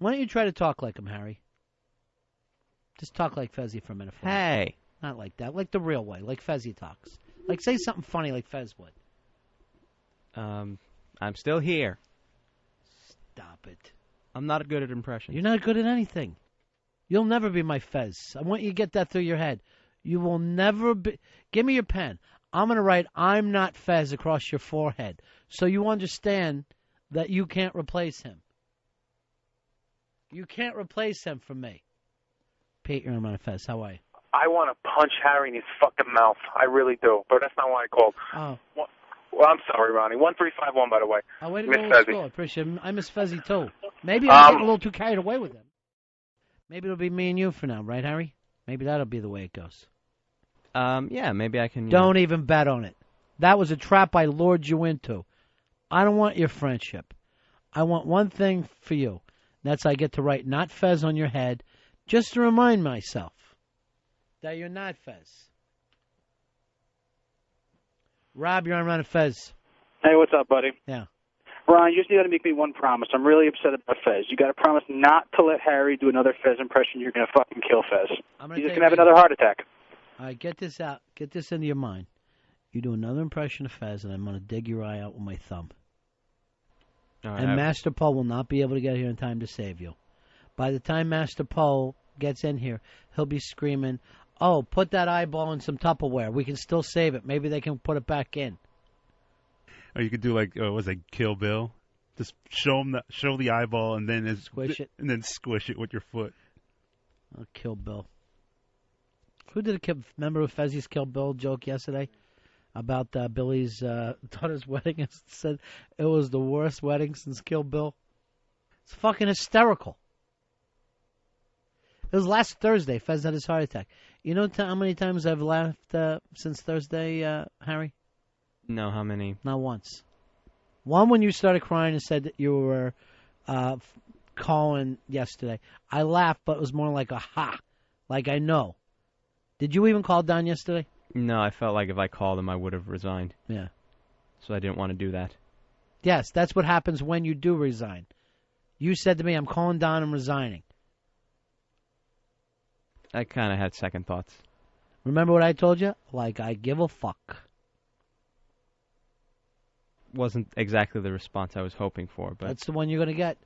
Why don't you try to talk like him, Harry? Just talk like Fezzy for a minute. Hey. Not like that. Like the real way. Like Fezzy talks. Like say something funny like Fez would. I'm still here. Stop it. I'm not good at impressions. You're not good at anything. You'll never be my Fez. I want you to get that through your head. You will never be. Give me your pen. I'm going to write I'm not Fez across your forehead so you understand that you can't replace him. You can't replace him for me. Pete, you're on Fez. How are you? I want to punch Harry in his fucking mouth. I really do. But that's not why I called. Oh. Well, I'm sorry, Ronnie. 1351, by the way. Oh, way to Miss go Fezzy. school. I appreciate it. I miss Fezzy, too. Maybe I'm getting a little too carried away with him. Maybe it'll be me and you for now, right, Harry? Maybe that'll be the way it goes. Yeah, maybe I can... Don't even bet on it. That was a trap I lured you into. I don't want your friendship. I want one thing for you. That's I get to write not Fez on your head just to remind myself that you're not Fez. Rob, you're on Ron Fez. Hey, what's up, buddy? Yeah. Ron, you just got to make me one promise. I'm really upset about Fez. You got to promise not to let Harry do another Fez impression. You're going to fucking kill Fez. He's just going to have another heart attack. All right, get this out. Get this into your mind. You do another impression of Fez, and I'm going to dig your eye out with my thumb. All right, and Master Poe will not be able to get here in time to save you. By the time Master Poe gets in here, he'll be screaming, "Oh, put that eyeball in some Tupperware. We can still save it. Maybe they can put it back in." Or you could do like, was it Kill Bill? Just show the eyeball and then squish it, and then squish it with your foot. Oh, Kill Bill. Who did remember Fezzy's Kill Bill joke yesterday about Billy's daughter's wedding? It said it was the worst wedding since Kill Bill. It's fucking hysterical. It was last Thursday. Fez had his heart attack. You know how many times I've laughed since Thursday, Harry? No, how many? Not once. One when you started crying and said that you were calling yesterday. I laughed, but it was more like a ha. Like I know. Did you even call Don yesterday? No, I felt like if I called him, I would have resigned. Yeah. So I didn't want to do that. Yes, that's what happens when you do resign. You said to me, I'm calling Don, I'm resigning. I kind of had second thoughts. Remember what I told you? Like, I give a fuck. Wasn't exactly the response I was hoping for, but... That's the one you're going to get.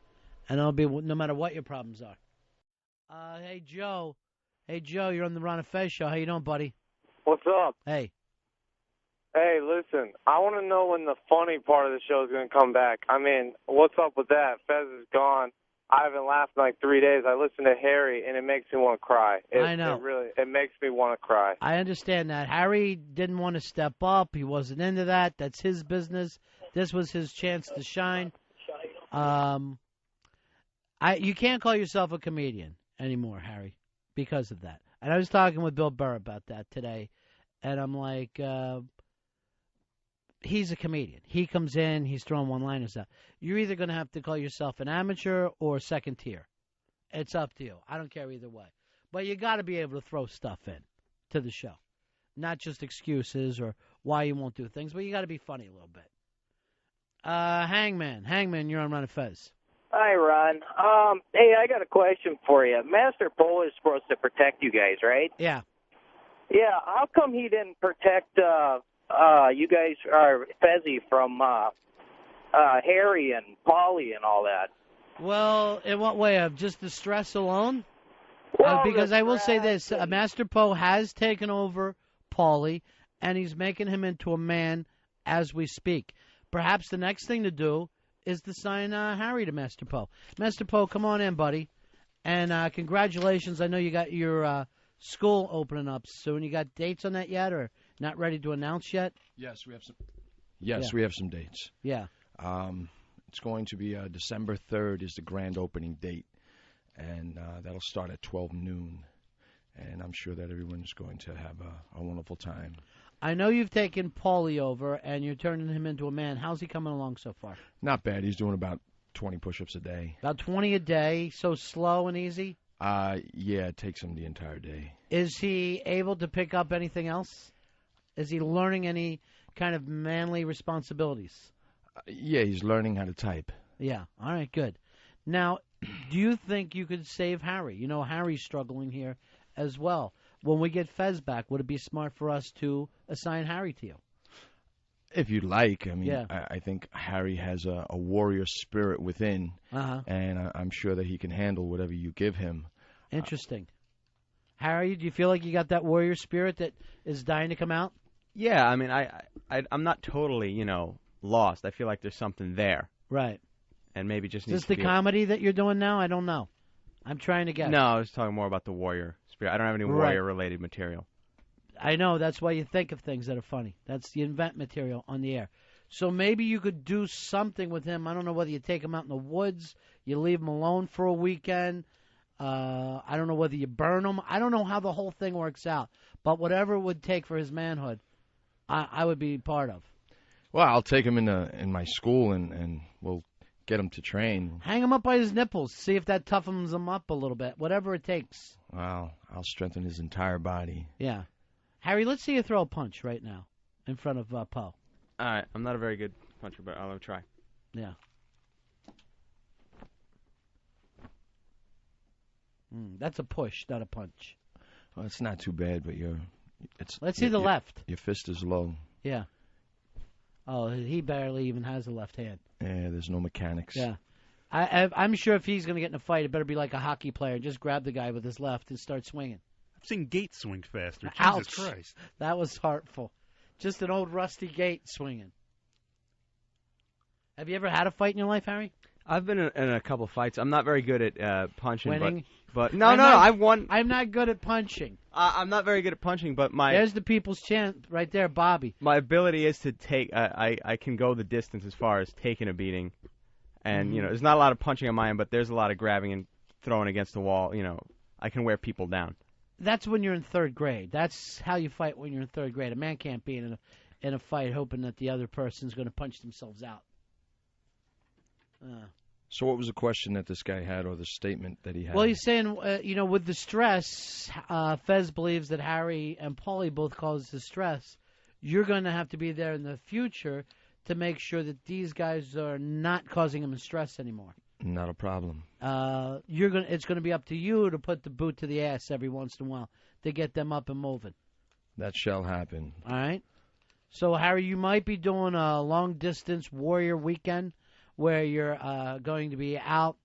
And it'll be no matter what your problems are. Hey, Joe. Hey, Joe, you're on the Ron Fez show. How you doing, buddy? What's up? Hey. Hey, listen, I want to know when the funny part of the show is going to come back. I mean, what's up with that? Fez is gone. I haven't laughed in like 3 days. I listen to Harry, and it makes me want to cry. I know. It makes me want to cry. I understand that. Harry didn't want to step up. He wasn't into that. That's his business. This was his chance to shine. You can't call yourself a comedian anymore, Harry, because of that. And I was talking with Bill Burr about that today, and I'm like, he's a comedian. He comes in, he's throwing one-liners out. You're either going to have to call yourself an amateur or second tier. It's up to you. I don't care either way. But you got to be able to throw stuff in to the show. Not just excuses or why you won't do things, but you got to be funny a little bit. Hangman, you're on Ron Fez. Hi, Ron. Hey, I got a question for you. Master Poe is supposed to protect you guys, right? Yeah. Yeah, how come he didn't protect you guys, or Fezzy, from Harry and Polly and all that? Well, in what way? Of just the stress alone? Well, because I will say this. Master Poe has taken over Paulie, and he's making him into a man as we speak. Perhaps the next thing to do is to sign Harry to Master Poe. Master Poe, come on in, buddy. And congratulations. I know you got your school opening up soon. You got dates on that yet, or not ready to announce yet? Yes, we have some. Yes, we have some dates. Yeah. It's going to be December 3rd is the grand opening date, and that'll start at 12 noon. And I'm sure that everyone's going to have a wonderful time. I know you've taken Paulie over, and you're turning him into a man. How's he coming along so far? Not bad. He's doing about 20 push-ups a day. About 20 a day? So slow and easy? Yeah, it takes him the entire day. Is he able to pick up anything else? Is he learning any kind of manly responsibilities? Yeah, he's learning how to type. Yeah. All right, good. Now, Do you think you could save Harry? You know, Harry's struggling here as well. When we get Fez back, would it be smart for us to assign Harry to you? If you'd like. I mean, Yeah. I think Harry has a warrior spirit within, and I'm sure that he can handle whatever you give him. Interesting. Harry, do you feel like you got that warrior spirit that is dying to come out? Yeah, I mean, I'm not totally, lost. I feel like there's something there. Right. And maybe just Is needs this to the be comedy that you're doing now? I don't know. I'm trying to guess. No, I was talking more about the warrior spirit. I don't have any warrior-related material. I know. That's why you think of things that are funny. That's you invent material on the air. So maybe you could do something with him. I don't know whether you take him out in the woods, you leave him alone for a weekend. I don't know whether you burn him. I don't know how the whole thing works out. But whatever it would take for his manhood, I would be part of. Well, I'll take him in my school, and we'll get him to train. Hang him up by his nipples. See if that toughens him up a little bit. Whatever it takes. Well, I'll strengthen his entire body. Yeah. Harry, let's see you throw a punch right now in front of Poe. All right. I'm not a very good puncher, but I'll try. Yeah. That's a push, not a punch. Well, it's not too bad, but Let's see the left. Your fist is low. Yeah. Oh, he barely even has a left hand. Yeah, there's no mechanics. Yeah. I'm sure if he's going to get in a fight, it better be like a hockey player. Just grab the guy with his left and start swinging. I've seen Gates swing faster. Ouch. Jesus Christ. That was hurtful. Just an old rusty Gate swinging. Have you ever had a fight in your life, Harry? I've been in a couple fights. I'm not very good at punching. Winning? But I've won. I'm not good at punching. I'm not very good at punching, but There's the people's chant right there, Bobby. My ability is to take. I can go the distance as far as taking a beating, and there's not a lot of punching on my end, but there's a lot of grabbing and throwing against the wall. I can wear people down. That's when you're in third grade. That's how you fight when you're in third grade. A man can't be in a fight hoping that the other person's going to punch themselves out. So what was the question that this guy had, or the statement that he had? Well, he's saying, with the stress, Fez believes that Harry and Paulie both cause the stress. You're going to have to be there in the future to make sure that these guys are not causing him stress anymore. Not a problem. It's going to be up to you to put the boot to the ass every once in a while to get them up and moving. That shall happen. All right. So, Harry, you might be doing a long-distance warrior weekend where you're going to be out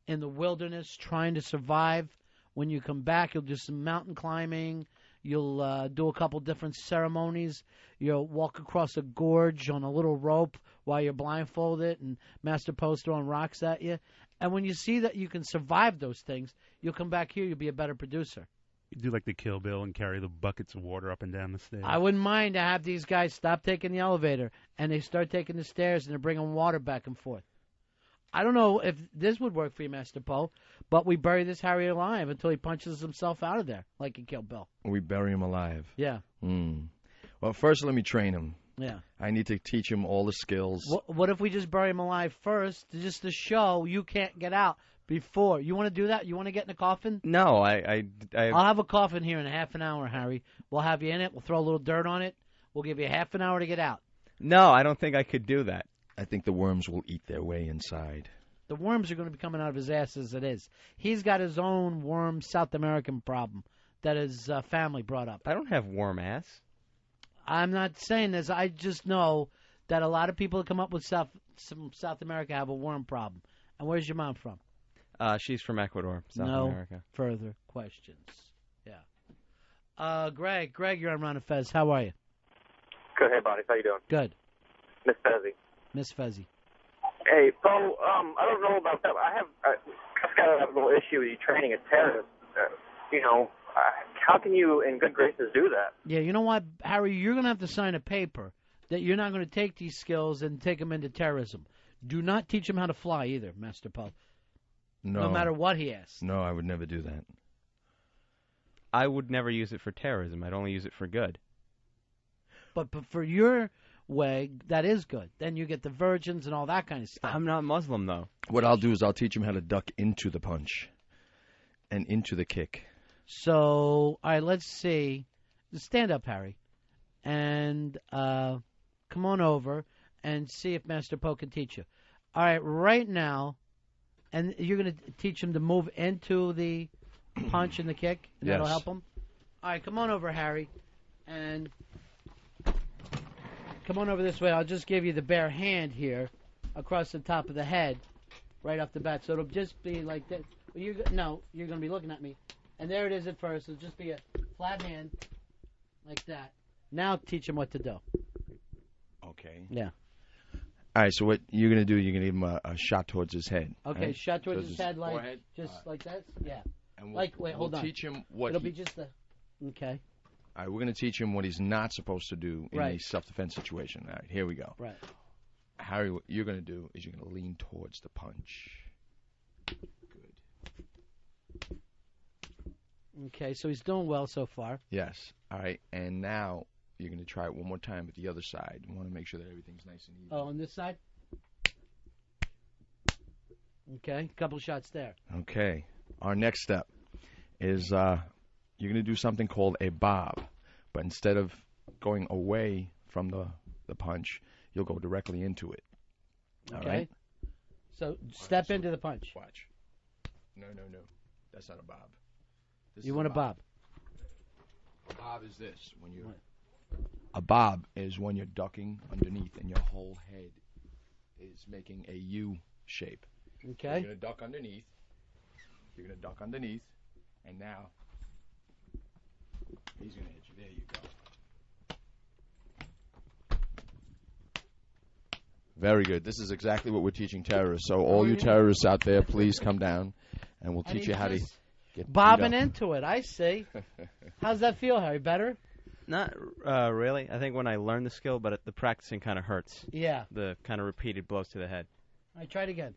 in the wilderness trying to survive. When you come back, you'll do some mountain climbing. You'll do a couple different ceremonies. You'll walk across a gorge on a little rope while you're blindfolded and Master Poe's throwing rocks at you. And when you see that you can survive those things, you'll come back here, you'll be a better producer. You do like the Kill Bill and carry the buckets of water up and down the stairs. I wouldn't mind to have these guys stop taking the elevator and they start taking the stairs and they're bringing water back and forth. I don't know if this would work for you, Master Poe, but we bury this Harry alive until he punches himself out of there like in Kill Bill. We bury him alive. Yeah. Well, first let me train him. Yeah. I need to teach him all the skills. What if we just bury him alive first, just to show you can't get out before? You want to do that? You want to get in a coffin? No, I'll have a coffin here in a half an hour, Harry. We'll have you in it. We'll throw a little dirt on it. We'll give you half an hour to get out. No, I don't think I could do that. I think the worms will eat their way inside. The worms are going to be coming out of his ass as it is. He's got his own worm South American problem that his family brought up. I don't have worm ass. I'm not saying this. I just know that a lot of people that come up with South America have a worm problem. And where's your mom from? She's from Ecuador, South America. No further questions. Yeah. Greg, you're on Ron Fez. How are you? Good. Hey, buddy. How you doing? Good. Miss Fezzy. Miss Fezzy. Hey, Poe, I don't know about that. I've got a little issue with you training a terrorist. How can you, in good graces, do that? Yeah, you know what, Harry? You're going to have to sign a paper that you're not going to take these skills and take them into terrorism. Do not teach him how to fly either, Master Poe. No. No matter what he asks. No, I would never do that. I would never use it for terrorism. I'd only use it for good. But for your way, that is good. Then you get the virgins and all that kind of stuff. I'm not Muslim, though. What I'll do is I'll teach him how to duck into the punch and into the kick. So, all right, let's see. Stand up, Harry, and come on over and see if Master Poe can teach you. All right, right now, And you're going to teach him to move into the punch and the kick, and that'll help him? All right, come on over, Harry. And come on over this way. I'll just give you the bare hand here across the top of the head right off the bat. So it'll just be like this. You're going to be looking at me. And there it is at first. It'll just be a flat hand like that. Now teach him what to do. Okay. Yeah. All right, so what you're going to do, you're going to give him a shot towards his head. Okay, right? shot towards his head, like forehead. just like that? Yeah. And wait, hold on. We'll teach him what It'll be just the... Okay. All right, we're going to teach him what he's not supposed to do in Right. a self-defense situation. All right, here we go. Right. Harry, what you're going to do is you're going to lean towards the punch. Good. Okay, so he's doing well so far. Yes. All right, and now you're going to try it one more time with the other side. You want to make sure that everything's nice and even. Oh, on this side? Okay, couple shots there. Okay. Our next step is you're going to do something called a bob. But instead of going away from the punch, you'll go directly into it. Okay. All right? So step into the punch. Watch. No. That's not a bob. This You is want a bob? A bob is this. A bob is when you're ducking underneath and your whole head is making a U shape. Okay. You're going to duck underneath. You're going to duck underneath. And now, he's going to hit you. There you go. Very good. This is exactly what we're teaching terrorists. So all you terrorists out there, please come down, and we'll teach you how to get bobbing into it. I see. How's that feel, Harry? Better? Not really. I think when I learned the skill, but the practicing kind of hurts. Yeah. The kind of repeated blows to the head. All right, try it again.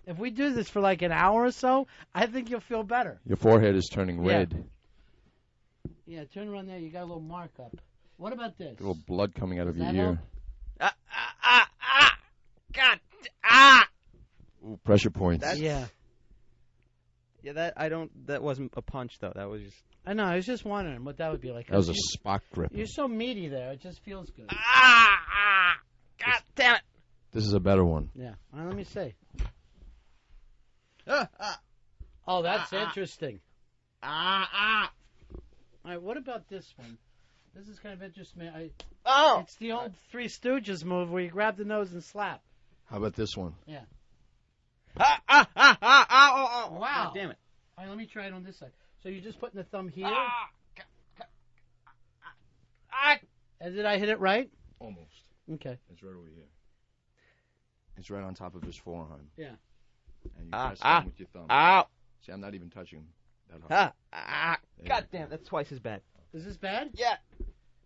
If we do this for like an hour or so, I think you'll feel better. Your forehead is turning red. Yeah, turn around there. You got a little mark up. What about this? A little blood coming out of Does your that ear. God. Ooh, pressure points. Yeah. Yeah, that wasn't a punch though. That was just. I know. I was just wondering what that would be like. That was a Spock grip. You're so meaty there. It just feels good. God damn it. This is a better one. Yeah. All right, let me see. Oh, that's interesting. All right, what about this one? This is kind of interesting. It's the old Three Stooges move where you grab the nose and slap. How about this one? Yeah. Wow. Wow. Damn it. All right, let me try it on this side. So you're just putting the thumb here? And did I hit it right? Almost. Okay. It's right over here. It's right on top of his forearm. Yeah. And you press down with your thumb. See, I'm not even touching that hard. God damn, that's twice as bad. Is this bad? Yeah.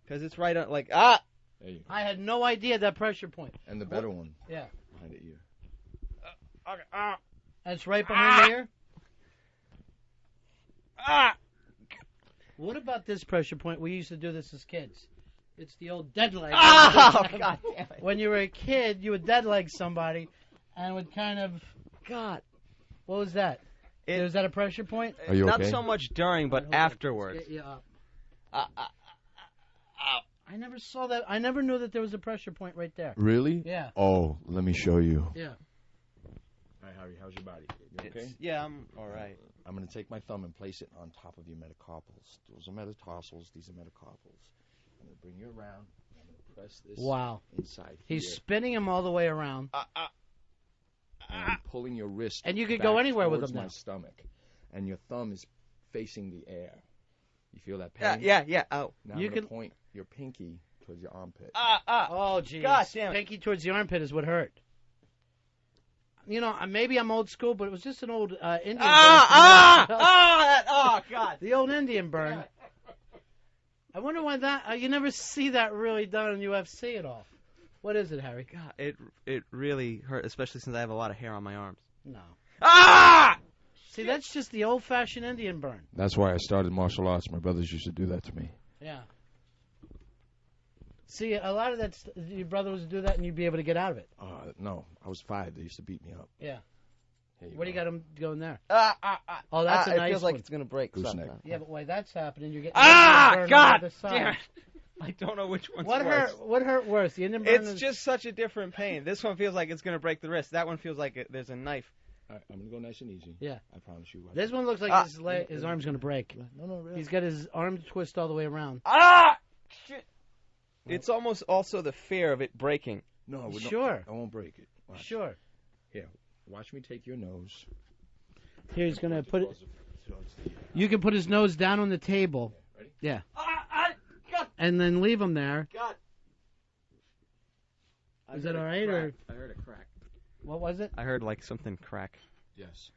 Because it's right on, like, There you go. I had no idea that pressure point. And the better one. Yeah. Behind the ear. Okay. And it's right behind the ear? What about this pressure point? We used to do this as kids. It's the old dead leg. Oh, God damn it. When you were a kid, you would dead leg somebody and would kind of... God. What was that? Was that a pressure point? Are you Not okay? so much during, but afterwards. Get you up. I never saw that. I never knew that there was a pressure point right there. Really? Yeah. Oh, let me show you. Yeah. All right, Harry, how's your body? You okay? Yeah, I'm all right. I'm going to take my thumb and place it on top of your metacarpals. Those are metatarsals. These are metacarpals. I'm going to bring you around. And I'm going to press this inside He's here. spinning him all the way around. And I'm pulling your wrist And you could back go anywhere with towards him now. my stomach. And your thumb is facing the air. You feel that pain? Yeah. Oh. Now You I'm going can- to point your pinky towards your armpit. Oh, geez. God damn it. Pinky towards the armpit is what hurt. You know, maybe I'm old school, but it was just an old Indian burn. God. The old Indian burn. I wonder why that... you never see that really done in UFC at all. What is it, Harry? God, it really hurt, especially since I have a lot of hair on my arms. No. Ah! See, that's just the old-fashioned Indian burn. That's why I started martial arts. My brothers used to do that to me. Yeah. See, a lot of that, your brother would do that and you'd be able to get out of it. No, I was 5. They used to beat me up. Yeah. Here What do you got him going there? Oh, that's a nice It feels like one. it's going to break. Gooseneck. Yeah, but while that's happening, you're getting Ah! burn on God the other side. damn it. I don't know which one's What worse. hurt? What hurt worse? The Indian burn. It's just such a different pain. This one feels like it's gonna break the wrist. That one feels like there's a knife. All right, I'm gonna go nice and easy. Yeah. I promise you. This one looks like his arm's gonna break. No, really. He's got his arm twist all the way around. Ah! Shit. It's almost also the fear of it breaking. No, Sure. I won't break it. Watch. Sure. Here, watch me take your nose. Here he's gonna put it. You can put his nose down on the table. Ready? Yeah. God. And then leave him there. God. Is that all right, or I heard a crack. what was it? I heard like something crack. Yes.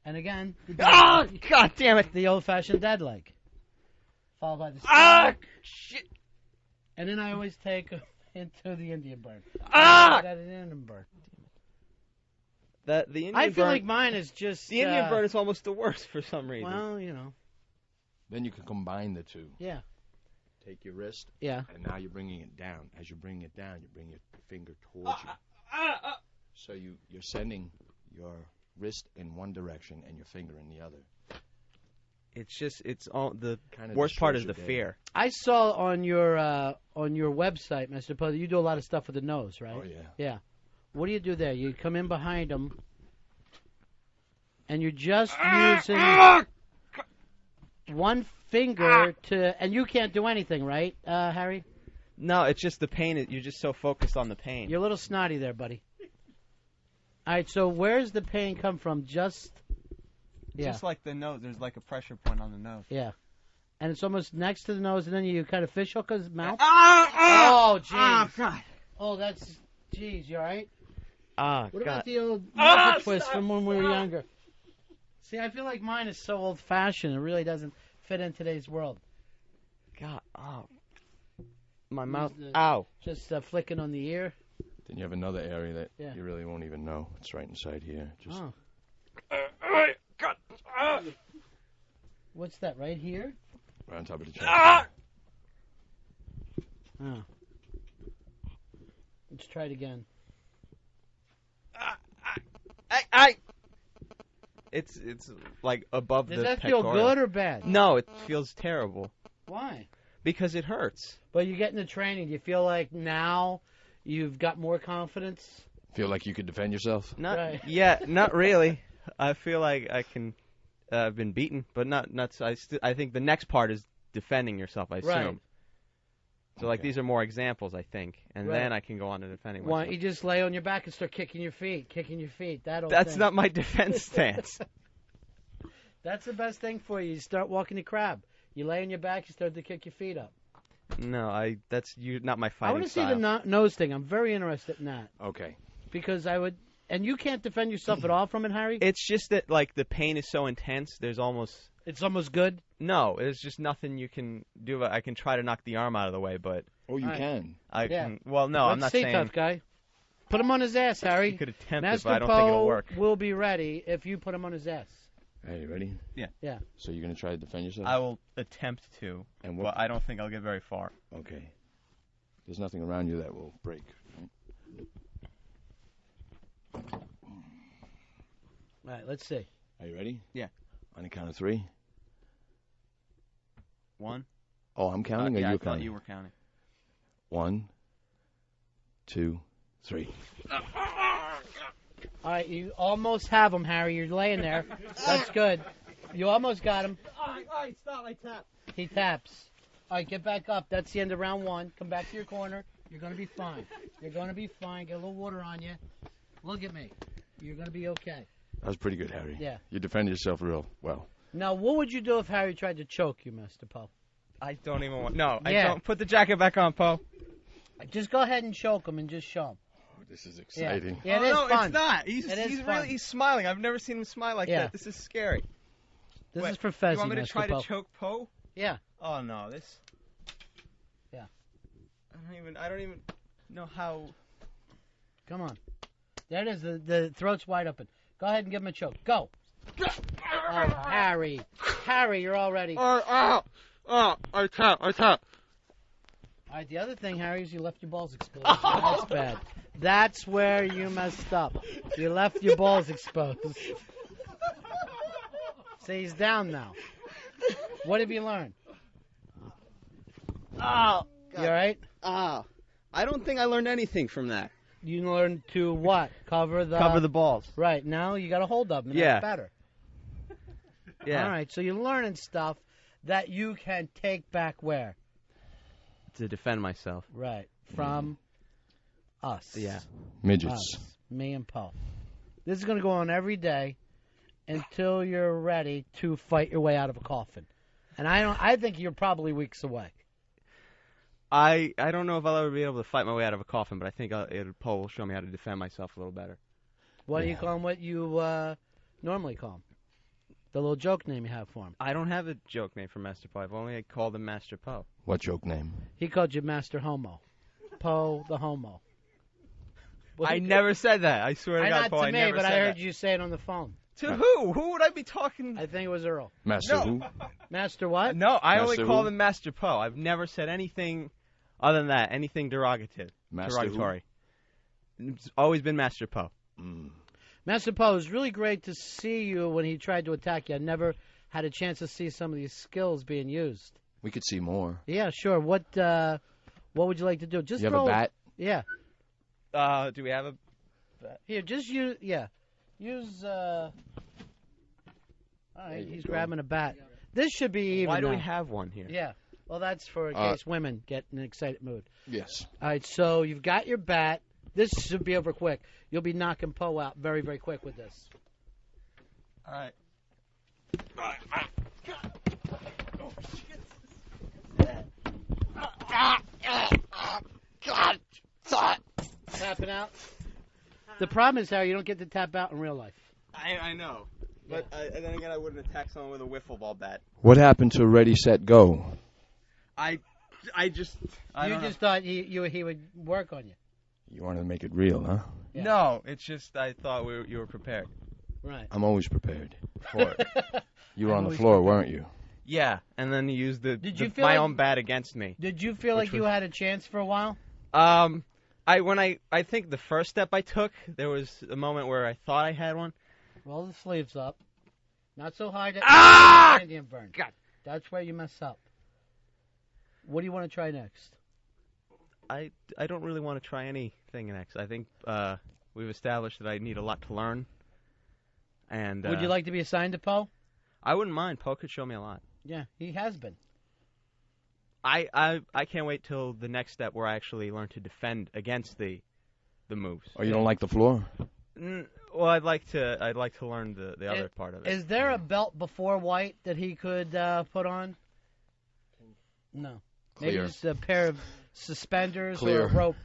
And again, Ah! God damn it! the old-fashioned dead leg, followed by the Shit! and then I always take him into the Indian burn. Ah! Got an Indian burn. The Indian I feel burn, like mine is just the Indian burn is almost the worst for some reason. Well, you know, Then you can combine the two. yeah, Take your wrist, yeah. and now you're bringing it down. As you bring it down, you bring your finger towards you. So you're sending your wrist in one direction and your finger in the other. It's all the Kinda worst part is destroys the your fear. I saw on your website, Mr. Poe, you do a lot of stuff with the nose, right? Oh yeah. Yeah. What do you do there? You come in behind him, and you're just using one finger to, and you can't do anything, right, Harry? No, it's just the pain. You're just so focused on the pain. You're a little snotty there, buddy. All right, so where's the pain come from? Just like the nose. There's like a pressure point on the nose. yeah. And it's almost next to the nose, and then you kind of fish hook his mouth. Oh, jeez. God. Oh, that's, jeez, you all right? Ah, What God. about the old knuckle twist from when we were younger? See, I feel like mine is so old-fashioned. It really doesn't fit in today's world. God. Oh. My mouth. the- Ow. Just flicking on the ear. Then you have another area that Yeah. you really won't even know. It's right inside here. Just Oh. God. What's that, right here? right on top of the chest. Oh. Let's try it again. It's like above Does the that feel pectoral. good or bad? No, it feels terrible Why? because it hurts. But you get in the training. Do you feel like now you've got more confidence? Feel like you could defend yourself? Not Right. yet, not really. I feel like I can. I've been beaten, but not. I think the next part is defending yourself. I assume. Right. So like Okay. these are more examples, I think, and Right. then I can go on to defending Why myself. don't you just lay on your back and start kicking your feet? That old That's thing. not my defense stance. That's the best thing for you. You start walking the crab. You lay on your back. You start to kick your feet up. No, that's not my I fighting want to see style. the nose thing. I'm very interested in that Okay. because I would. And you can't defend yourself at all from it, Harry. It's just that like the pain is so intense. There's almost It's almost good. no. There's just nothing you can do. I can try to knock the arm out of the way, but Oh, you All right. can. I Yeah. can. Well, no, I'm Let's not see, saying tough guy. Put him on his ass, Harry. you could attempt it, Master but I don't think it'll Poe work. will be ready if you put him on his ass. Hey, you ready? Yeah. Yeah. So you're gonna try to defend yourself? I will attempt to, And but what? I don't think I'll get very far. Okay. There's nothing around you that will break. Right? All right, let's see. Are you ready? Yeah. On the count of 3. 1. Oh, I'm counting, or yeah, you I thought counting? you were counting. 1, 2, 3. All right, you almost have him, Harry. You're laying there. That's good. You almost got him. All right, stop! I tap. He taps. All right, get back up. That's the end of round 1. Come back to your corner. You're going to be fine. You're going to be fine. Get a little water on you. Look at me. You're going to be okay. That was pretty good, Harry. Yeah. You defended yourself real well. Now, what would you do if Harry tried to choke you, Mr. Poe? I don't even want. No, I Yeah. don't. Put the jacket back on, Poe. Just go ahead and choke him and just show him. Oh, this is Yeah, exciting. yeah, it oh, is no, fun. it's not. He's It is he's fun. really he's smiling. I've never seen him smile like Yeah. that. This is scary. This Wait, is for Fezzy, You want me to Mr. try Poe. to choke Poe? Yeah. Oh no, this. Yeah. I don't even know how. Come on. There it is. The throat's wide open. Go ahead and give him a choke. Go. Oh, Harry. Harry, you're all ready. All I tap. right, the other thing, Harry, is you left your balls exposed. That's bad. That's where you messed up. You left your balls exposed. See, he's down now. What have you learned? Oh, God. You all right? I don't think I learned anything from that. You learned to what? Cover the balls. Right. Now you got a hold of them, and Yeah. that's better. Yeah. All right. So you're learning stuff that you can take back where? To defend myself. Right. From us. Yeah. Midgets. Us. Me and Poe. This is going to go on every day until you're ready to fight your way out of a coffin. And I think you're probably weeks away. I don't know if I'll ever be able to fight my way out of a coffin, but I think Paul will show me how to defend myself a little better. Why don't you call him what you normally call him? The little joke name you have for him. I don't have a joke name for Master Poe. I've only called him Master Poe. What joke name? He called you Master Homo. Poe the Homo. I never said that. I swear to God, Not Poe, to I me, never but said I heard that. you say it on the phone. To who? Who would I be talking? I think it was Earl. Master who? Master what? No, I Master only called who? him Master Poe. I've never said anything other than that, anything derogatory. Master who? It's always been Master Poe. Master Poe, it was really great to see you when he tried to attack you. I never had a chance to see some of these skills being used. We could see more. Yeah, sure. What would you like to do? Just You have throw a bat? Yeah. Do we have a... Here, just use. Yeah, use. All right, he's grabbing a bat. This should be even. Why do we now. have one here? Yeah. Well, that's for in case women get in an excited mood. Yes. All right, so you've got your bat. This should be over quick. You'll be knocking Poe out very, very quick with this. All right. Tapping out. The problem is, Harry, you don't get to tap out in real life. I know. But then again, I wouldn't attack someone with a wiffle ball bat. What happened to Ready, Set, Go? I just thought he would work on you. You wanted to make it real, huh? Yeah. No, it's just I thought you were prepared. Right. I'm always prepared for it. You were I'm on the always floor, prepared. weren't you? Yeah, and then you used feel my like- own bat against me. Did you feel like you had a chance for a while? I think the first step I took, there was a moment where I thought I had one. Roll the sleeves up. Not so high that Indian burn. God. That's where you mess up. What do you want to try next? I don't really want to try anything next. I think we've established that I need a lot to learn. And Would you like to be assigned to Poe? I wouldn't mind. Poe could show me a lot. Yeah, he has been. I can't wait till the next step where I actually learn to defend against the moves. Oh, you don't like the floor? Well, I'd like to learn the other part of it. Is there a belt before white that he could put on? No. Maybe Clear. just a pair of suspenders Clear. or a rope.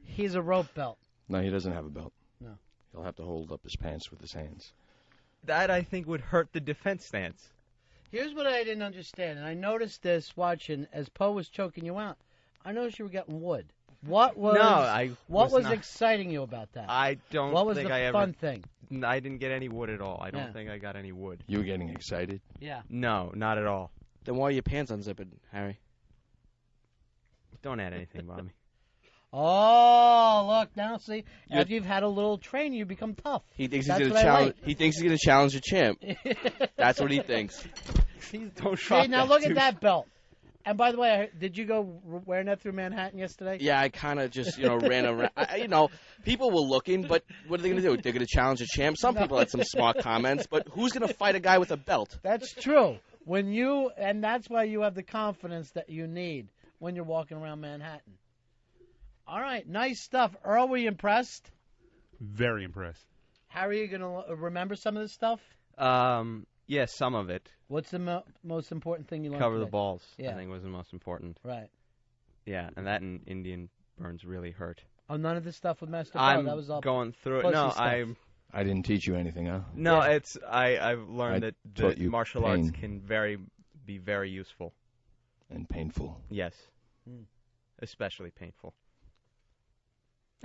He's a rope belt. No, he doesn't have a belt. No. He'll have to hold up his pants with his hands. That, I think, would hurt the defense stance. Here's what I didn't understand, and I noticed this watching as Poe was choking you out. I noticed you were getting wood. What was what was not. exciting you about that? I don't what was think the I fun ever. thing? I didn't get any wood at all. I don't Yeah. think I got any wood. You were getting excited? Yeah. No, not at all. Then why are your pants unzipping, Harry? Don't add anything, Bobby. Oh, look now, see, after you've had a little training, you become tough. He thinks That's he's what I gonna challenge. like. He thinks he's gonna challenge the champ. That's what he thinks. Don't See, drop now that, look at dude. that belt. And by the way, did you go wearing that through Manhattan yesterday? Yeah, I kind of just ran around. People were looking, but what are they gonna do? They're gonna challenge the champ. Some people had some smart comments, but who's gonna fight a guy with a belt? That's true. And that's why you have the confidence that you need when you're walking around Manhattan. All right, nice stuff. Earl, were you impressed? Very impressed. Harry, are you going to remember some of this stuff? Yeah, some of it. What's the most important thing you learned Cover the today? balls, Yeah. I think, was the most important. Right. Yeah, and that and Indian burns really hurt. Oh, none of this stuff with Master Poe? I'm That was all going through it. pussy No, stuff. I didn't teach you anything, huh? No, Yeah. I've learned I that taught you martial arts pain. can be very useful. And painful. Yes. Especially painful.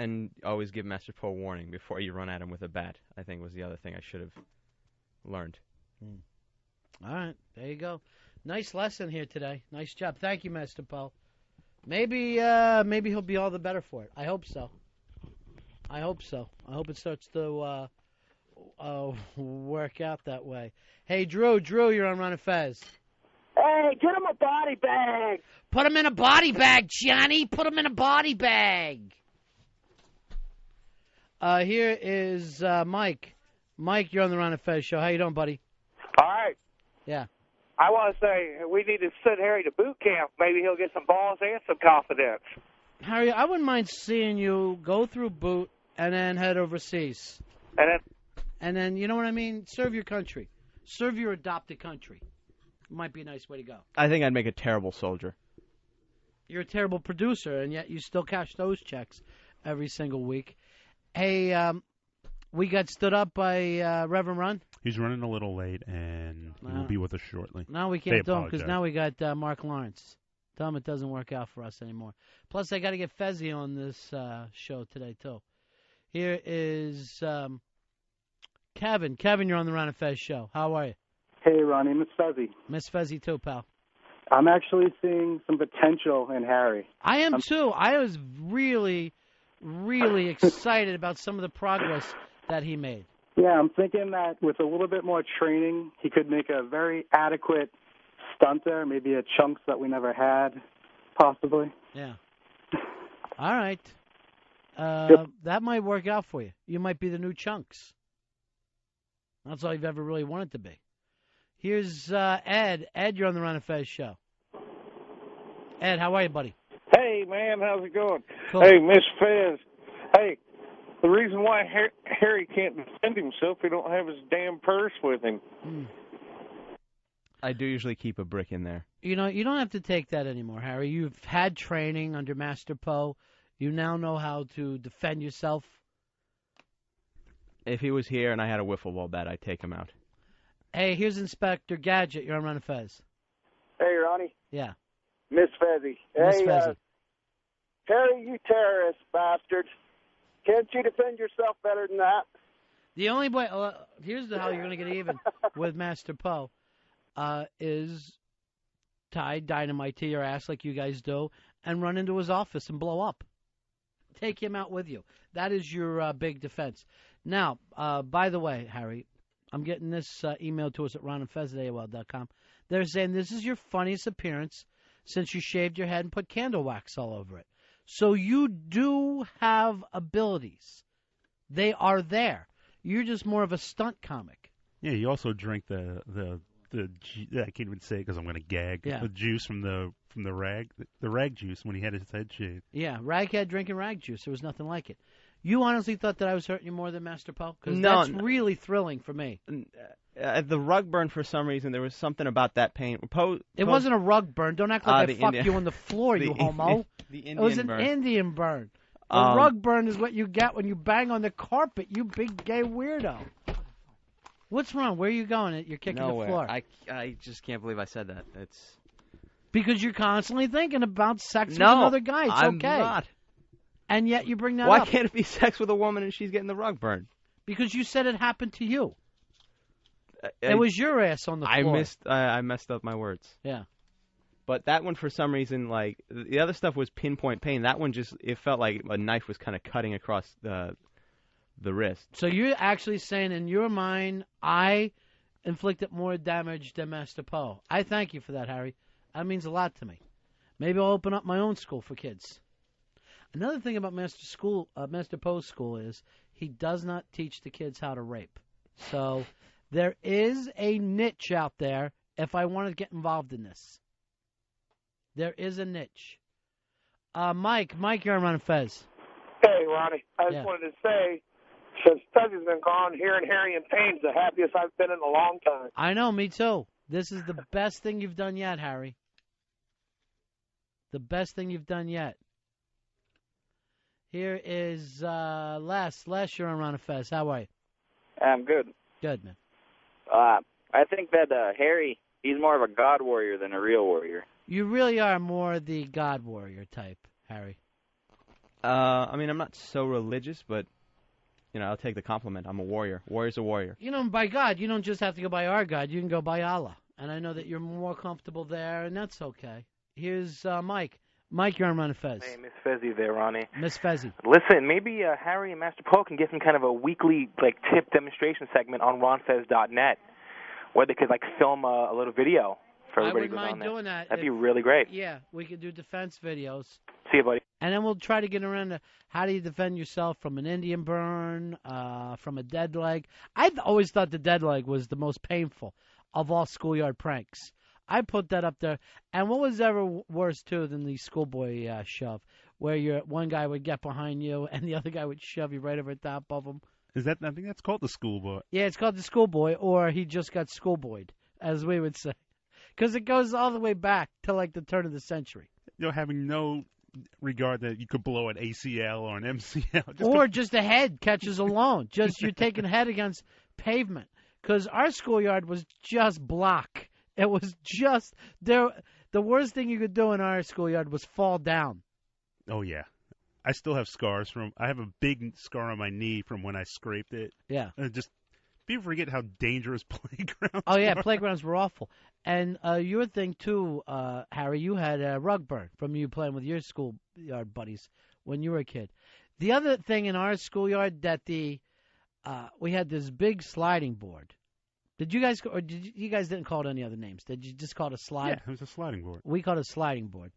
And always give Master Poe warning before you run at him with a bat, I think was the other thing I should have learned. All right, there you go. Nice lesson here today. Nice job. Thank you, Master Poe. Maybe he'll be all the better for it. I hope so. I hope it starts to work out that way. Hey, Drew, you're on Ron Fez. Hey, get him a body bag. Put him in a body bag, Johnny. Put him in a body bag. Here is Mike. Mike, you're on the Ron Fez show. How you doing, buddy? All right. Yeah. I want to say we need to send Harry to boot camp. Maybe he'll get some balls and some confidence. Harry, I wouldn't mind seeing you go through boot and then head overseas. And then, you know what I mean? Serve your country. Serve your adopted country. Might be a nice way to go. I think I'd make a terrible soldier. You're a terrible producer, and yet you still cash those checks every single week. Hey, we got stood up by Reverend Ron. He's running a little late, and he will be with us shortly. Now we can't do him because now we got Mark Lawrence. Tell him it doesn't work out for us anymore. Plus, I got to get Fezzi on this show today, too. Here is Kevin. Kevin, you're on the Ron Fez show. How are you? Hey, Ronnie. Miss Fezzi. Miss Fezzi, too, pal. I'm actually seeing some potential in Harry. I am, too. I was really, really excited about some of the progress that he made. Yeah, I'm thinking that with a little bit more training, he could make a very adequate stunter, maybe a chunks that we never had, possibly. Yeah. All right. That might work out for you. You might be the new Chunks. That's all you've ever really wanted to be. Here's Ed. Ed, you're on the Ron Fez show. Ed, how are you, buddy? Hey, man, how's it going? Cool. Hey, Miss Fez. Hey, the reason why Harry can't defend himself, he don't have his damn purse with him. I do usually keep a brick in there. You know, you don't have to take that anymore, Harry. You've had training under Master Poe. You now know how to defend yourself. If he was here and I had a wiffle ball bat, I'd take him out. Hey, here's Inspector Gadget. You're on Ron Fez. Hey, Ronnie. Yeah. Miss Fezzi. Miss Hey, Fezzi. Harry, you terrorist bastard. Can't you defend yourself better than that? The only way, here's how you're going to get even with Master Poe, is tie dynamite to your ass like you guys do and run into his office and blow up. Take him out with you. That is your big defense. Now, by the way, Harry, I'm getting this email to us at ronandfez@AOL.com. They're saying this is your funniest appearance since you shaved your head and put candle wax all over it. So you do have abilities. They are there. You're just more of a stunt comic. Yeah, you also drink the I can't even say it because I'm going to gag. Yeah. The juice from the rag juice when he had his head shaved. Yeah, raghead drinking rag juice. There was nothing like it. You honestly thought that I was hurting you more than Master Poe? Because that's really thrilling for me. The rug burn, for some reason, there was something about that pain. It wasn't a rug burn. Don't act like I fucked you on the floor, you homo. The Indian it was an burn. Indian burn. A rug burn is what you get when you bang on the carpet, you big gay weirdo. What's wrong? Where are you going? You're kicking Nowhere. the floor. I just can't believe I said that. It's because you're constantly thinking about sex with No, another guy. It's I'm okay. not. And yet you bring that up. Why can't it be sex with a woman and she's getting the rug burned? Because you said it happened to you. It was your ass on the floor. I messed up my words. Yeah. But that one, for some reason, like the other stuff was pinpoint pain. That one it felt like a knife was kind of cutting across the wrist. So you're actually saying in your mind, I inflicted more damage than Master Poe. I thank you for that, Harry. That means a lot to me. Maybe I'll open up my own school for kids. Another thing about Master Poe's school is he does not teach the kids how to rape. So there is a niche out there if I want to get involved in this. There is a niche. Mike, you're on Ron Fez. Hey, Ronnie. I just wanted to say, since Fezzi's been gone, hearing Harry in pain's the happiest I've been in a long time. I know, me too. This is the best thing you've done yet, Harry. The best thing you've done yet. Here is Les. Les, you're on Ron Fez. How are you? I'm good. Good, man. I think that Harry, he's more of a god warrior than a real warrior. You really are more the god warrior type, Harry. I mean, I'm not so religious, but, I'll take the compliment. I'm a warrior. Warrior's a warrior. By God, you don't just have to go by our God. You can go by Allah. And I know that you're more comfortable there, and that's okay. Here's Mike. Mike, you're on Ron Fez. Hey, Miss Fezzi there, Ronnie. Miss Fezzi. Listen, maybe Harry and Master Poe can get some kind of a weekly tip demonstration segment on ronfez.net where they could film a little video for I everybody wouldn't who goes on mind there. doing that. That'd be really great. Yeah, we could do defense videos. See you, buddy. And then we'll try to get around to how do you defend yourself from an Indian burn, from a dead leg. I've always thought the dead leg was the most painful of all schoolyard pranks. I put that up there. And what was ever worse, too, than the schoolboy shove, where one guy would get behind you and the other guy would shove you right over the top of him? I think that's called the schoolboy. Yeah, it's called the schoolboy, or he just got schoolboyed, as we would say. Because it goes all the way back to, like, the turn of the century. Having no regard that you could blow an ACL or an MCL. Just a head catches alone. Just you're taking head against pavement. Because our schoolyard was just block. It was just there. The worst thing you could do in our schoolyard was fall down. Oh, yeah. I still have scars I have a big scar on my knee from when I scraped it. Yeah. People forget how dangerous playgrounds Oh, yeah, are. playgrounds were awful. And your thing, too, Harry, you had a rug burn from you playing with your schoolyard buddies when you were a kid. The other thing in our schoolyard that we had this big sliding board. Did you guys, or you guys didn't call it any other names? Did you just call it a slide? Yeah, it was a sliding board. We called it a sliding board.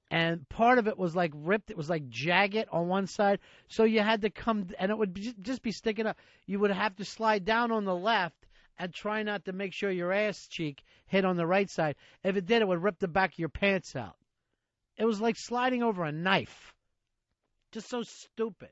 And part of it was like ripped. It was like jagged on one side. So you had to come, and it would just be sticking up. You would have to slide down on the left and try not to make sure your ass cheek hit on the right side. If it did, it would rip the back of your pants out. It was like sliding over a knife. Just so stupid.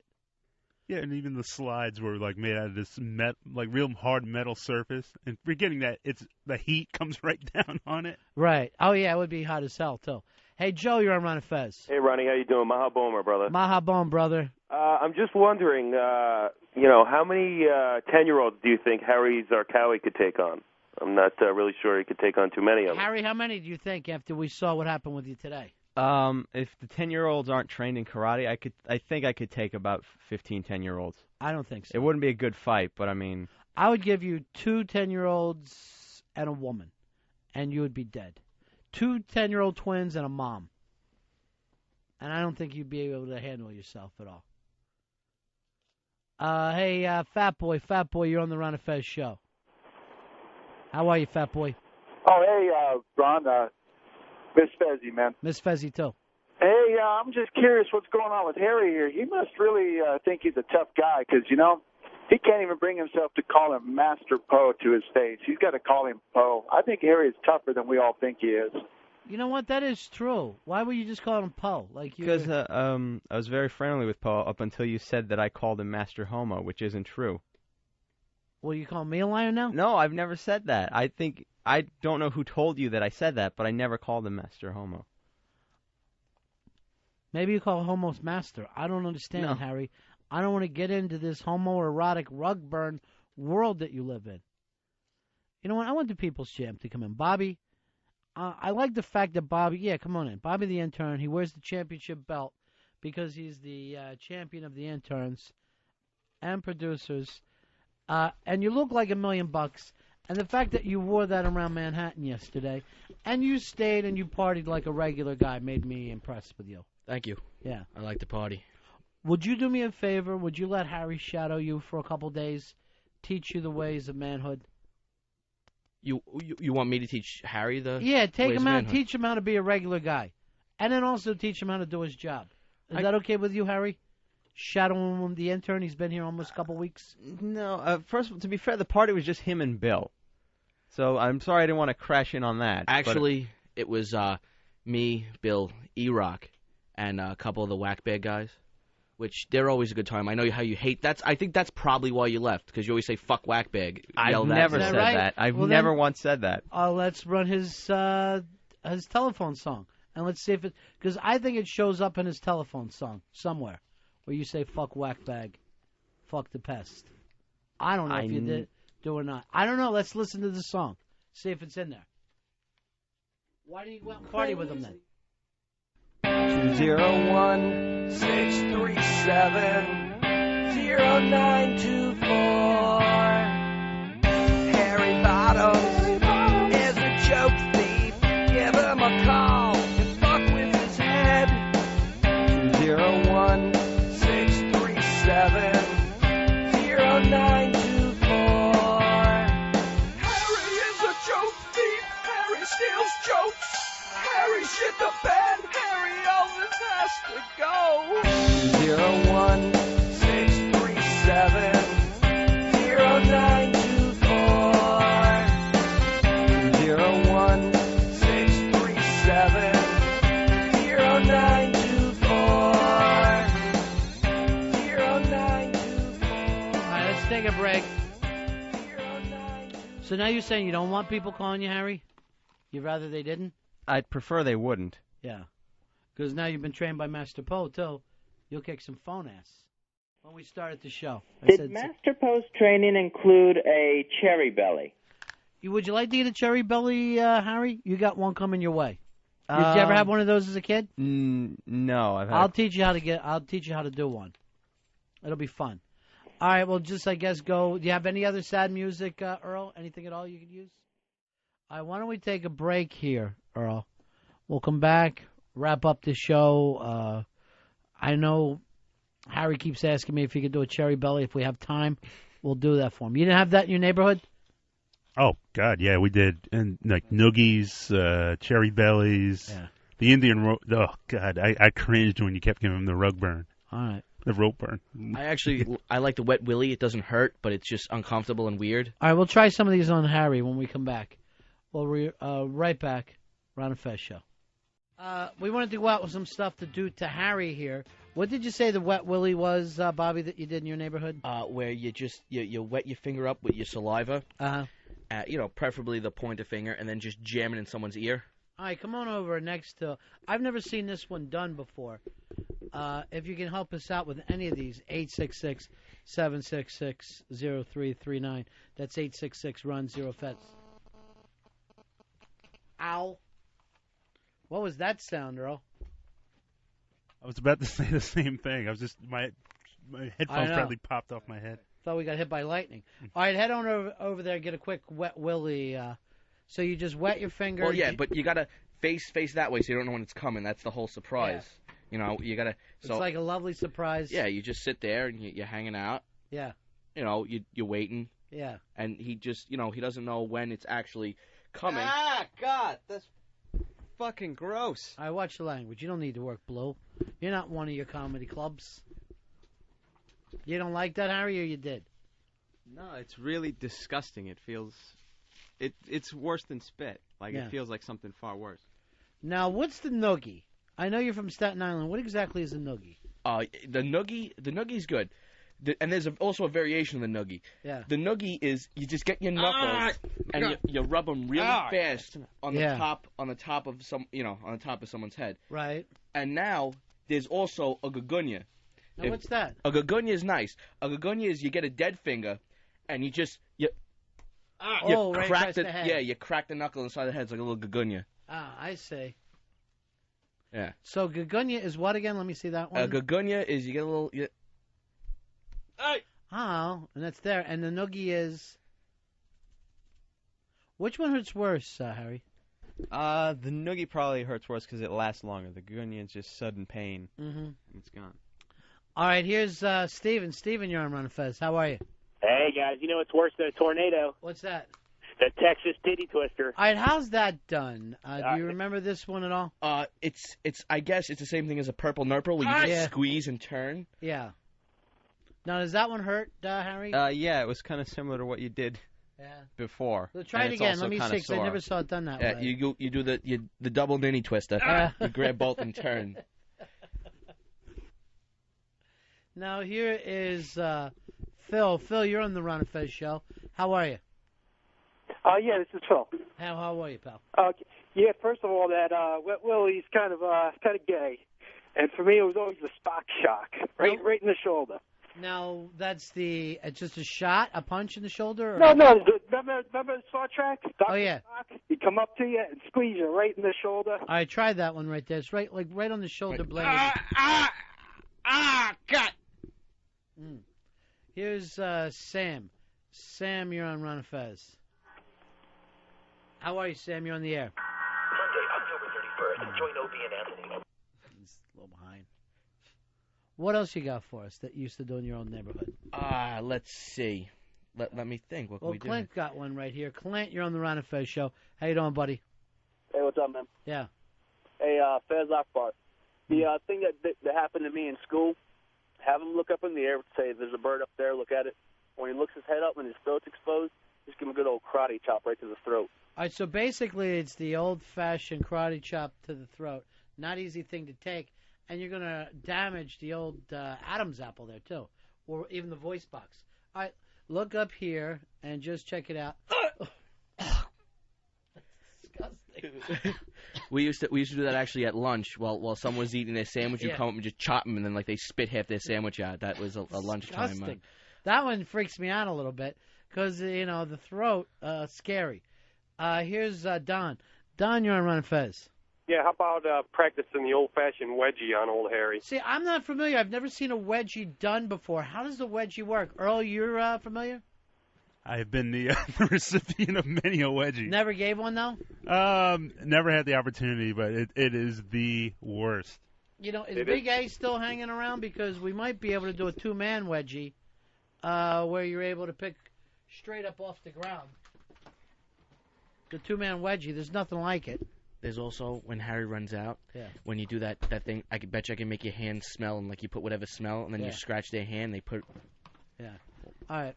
Yeah, and even the slides were like made out of this real hard metal surface. And forgetting that the heat comes right down on it. Right. Oh, yeah, it would be hot as hell, too. Hey, Joe, you're on Ron Fez. Hey, Ronnie, how you doing? Maha Bomer, brother. Maha Bom, brother. I'm just wondering, how many 10-year-olds do you think Harry Zarqawi could take on? I'm not really sure he could take on too many of them. Harry, how many do you think after we saw what happened with you today? If the 10-year-olds aren't trained in karate, I think I could take about 15 10-year-olds. I don't think so. It wouldn't be a good fight, but I mean, I would give you 2 10-year-olds and a woman, and you would be dead. 2 10-year-old twins and a mom. And I don't think you'd be able to handle yourself at all. Hey, Fat Boy, you're on the Ron Fez show. How are you, Fat Boy? Oh, hey, Ron, Miss Fezzy, man. Miss Fezzy, too. Hey, I'm just curious what's going on with Harry here. He must really think he's a tough guy because, he can't even bring himself to call him Master Poe to his face. He's got to call him Poe. I think Harry is tougher than we all think he is. You know what? That is true. Why would you just call him Poe? Because I was very friendly with Poe up until you said that I called him Master Homo, which isn't true. Well, you call me a liar now? No, I've never said that. I don't know who told you that I said that, but I never called him Master Homo. Maybe you call homos master. I don't understand, No. Harry. I don't want to get into this homoerotic rug burn world that you live in. You know what? I want the People's Champ to come in. Bobby, I like the fact that Bobby, come on in. Bobby the intern, he wears the championship belt because he's the champion of the interns and producers. And you look like $1 million. And the fact that you wore that around Manhattan yesterday, and you stayed and you partied like a regular guy made me impressed with you. Thank you. Yeah. I like to party. Would you do me a favor? Would you let Harry shadow you for a couple days, teach you the ways of manhood? You want me to teach Harry the Yeah, take ways him of out, manhood? teach him how to be a regular guy. And then also teach him how to do his job. Is that okay with you, Harry? Shadowing him, the intern, he's been here almost a couple weeks. No, first, to be fair, the party was just him and Bill. So I'm sorry I didn't want to crash in on that. Actually, it was me, Bill, E-Rock, and a couple of the whack bag guys, which they're always a good time. I know how you hate that. I think that's probably why you left, because you always say "fuck whack bag." I've never said that. I've never once said that. Let's run his telephone song, and let's see if it, because I think it shows up in his telephone song somewhere, where you say "fuck whack bag," "fuck the pest." I don't know if you did do or not. I don't know. Let's listen to the song, see if it's in there. Why do you go out and party with him then? 201-637-0924. Harry Bottoms is a joke thief. Give him a call and fuck with his head. 201-637-0924. Harry is a joke thief. Harry steals So now you're saying you don't want people calling you Harry? You'd rather they didn't? I'd prefer they wouldn't. Yeah. Because now you've been trained by Master Poe, too. You'll kick some phone ass. When we started the show. Did Master Poe's training include a cherry belly? Would you like to get a cherry belly, Harry? You got one coming your way. Did you ever have one of those as a kid? No, I'll teach you how to do one. It'll be fun. All right, well, just I guess go. Do you have any other sad music, Earl? Anything at all you could use? All right, why don't we take a break here, Earl? We'll come back, wrap up the show. I know Harry keeps asking me if he could do a cherry belly. If we have time, we'll do that for him. You didn't have that in your neighborhood? Oh, God, yeah, we did. And, like, noogies, cherry bellies. Yeah. The Indian oh, God, I cringed when you kept giving him the rug burn. All right. The rope burn. I like the wet willy. It doesn't hurt, but it's just uncomfortable and weird. All right, we'll try some of these on Harry when we come back. We'll right back. Ron Fez Show. We wanted to go out with some stuff to do to Harry here. What did you say the wet willy was, Bobby, that you did in your neighborhood? Where you just you wet your finger up with your saliva. Preferably the pointer finger, and then just jam it in someone's ear. All right, come on over next to... I've never seen this one done before. If you can help us out with any of these, 866-766-0339. That's 866-RUN-0-FEZ. Ow. What was that sound, Earl? I was about to say the same thing. I was just... My headphones probably popped off my head. Thought we got hit by lightning. All right, head on over there and get a quick wet willy. So you just wet your finger. Well, yeah, but you gotta face that way so you don't know when it's coming. That's the whole surprise. Yeah. You gotta. It's like a lovely surprise. Yeah, you just sit there and you're hanging out. Yeah. You're waiting. Yeah. And he just, he doesn't know when it's actually coming. Ah, God, that's fucking gross. I watch the language. You don't need to work blue. You're not one of your comedy clubs. You don't like that, Harry, or you did? No, it's really disgusting. It feels... It's worse than spit. It feels like something far worse. Now, what's the noogie? I know you're from Staten Island. What exactly is a noogie? The noogie's good. And there's also a variation of the noogie. Yeah. The noogie is you just get your knuckles and you rub them really fast on the top on the top of someone's head. Right. And now there's also a gugunya. Now, what's that? A gugunya is nice. A gugunya is you get a dead finger and you right crack the head. Yeah, you crack the knuckle inside the head. It's like a little gugunya. Ah, I see. Yeah. So gugunya is what again? Let me see that one. A gugunya is you get a little... Oh, and that's there. And the noogie is... Which one hurts worse, Harry? The noogie probably hurts worse because it lasts longer. The gugunya is just sudden pain. Mm-hmm. It's gone. All right, here's Steven. Steven, you're on Ron Fez. How are you? Hey, guys. You know what's worse than a tornado? What's that? The Texas titty twister. All right, how's that done? Do you remember this one at all? It's I guess it's the same thing as a purple nurple where you just squeeze and turn. Yeah. Now, does that one hurt, Harry? Yeah, it was kind of similar to what you did before. So try it again. Let me see, because I never saw it done that way. You do the double ninny twister. You grab both and turn. Now, here is Phil. Phil, you're on the Ron Fez Show. How are you? Yeah, this is Phil. How are you, pal? Yeah, first of all, that Wet Willie's kind of gay, and for me, it was always the Spock shock, right in the shoulder. Now, that's it's just a shot, a punch in the shoulder? Or? No, remember Star Trek? Oh, yeah. Spock, he'd come up to you and squeeze you right in the shoulder. All right, try that one right there. It's right on the shoulder blade. God. Here's Sam. Sam, you're on Ron Fez. How are you, Sam? You're on the air. Monday, October 31st. Join Opie and Anthony. He's a little behind. What else you got for us that you used to do in your own neighborhood? Let's see. Let me think. What can we do? Clint got one right here. Clint, you're on the Ron Fez Show. How you doing, buddy? Hey, what's up, man? Yeah. Hey, Fez Akbar. The thing that happened to me in school, have him look up in the air, say, there's a bird up there, look at it. When he looks his head up and his throat's exposed, just give him a good old karate chop right to the throat. All right, so basically it's the old-fashioned karate chop to the throat. Not easy thing to take, and you're going to damage the old Adam's apple there, too, or even the voice box. All right, look up here and just check it out. We used to do that actually at lunch while someone was eating their sandwich. You come up and just chop them, and then like they spit half their sandwich out. That was a lunchtime. Disgusting. That one freaks me out a little bit because the throat, scary. Here's Don. Don, you're on Ron Fez. Yeah, how about practicing the old-fashioned wedgie on old Harry? See, I'm not familiar. I've never seen a wedgie done before. How does the wedgie work? Earl, you're familiar? I've been the recipient of many a wedgie. Never gave one, though? Never had the opportunity, but it is the worst. Is Big A still hanging around? Because we might be able to do a two-man wedgie where you're able to pick straight up off the ground. The two-man wedgie, there's nothing like it. There's also, when Harry runs out, when you do that thing, I bet you I can make your hand smell, and like you put whatever smell, and then you scratch their hand, they put... Yeah. All right.